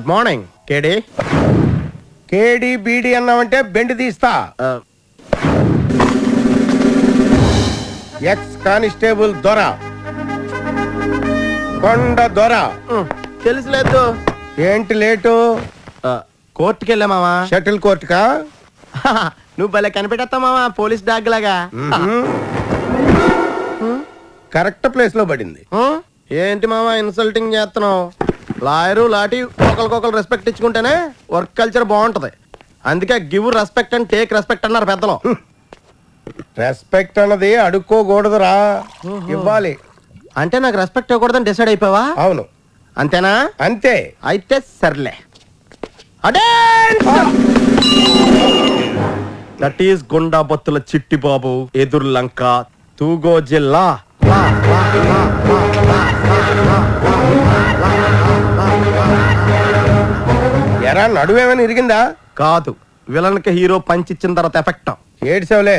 Good morning కేడి. కేడి బీడి అన్నావంటే బెండ్ తీస్తా. ఎక్స్ కానిస్టేబుల్ దొర, కొండ దొర. తెలుసులేదు. ఏంటి లేటు? కోర్టుకి వెళ్ళా మావా. షటిల్ కోర్టుకా? నువ్వు భలే కనిపెట్టేస్తా మావా, పోలీస్ డాగ్ లాగా. కరెక్ట్ ప్లేస్ లో పడింది. ఏంటి మావా ఇన్సల్టింగ్ చేస్తున్నావు? లాయరు లాటి ఒకరికొకరు రెస్పెక్ట్ ఇచ్చుకుంటేనే వర్క్ కల్చర్ బాగుంటది. అందుకే give respect and take respect అన్నారు పెద్దలు. రెస్పెక్ట్ అన్నది అడుక్కోకూడదురా, ఇవ్వాలి. అంటే నాకు రెస్పెక్ట్ ఇవ్వకూడదని డిసైడ్ అయిపోవా? అవును. అంతేనా? అంతే. అయితే సర్లే. దట్ ఈస్ గుండా బొత్తుల చిట్టి బాబు, ఎదురు లంక, తూగో జిల్లా. ఎరా నడువేమని ఇరిగిందా? కాదు, విలన్ కి హీరో పంచ్ ఇచ్చిన తర్వాత ఎఫెక్ట్. ఏడ్చావులే.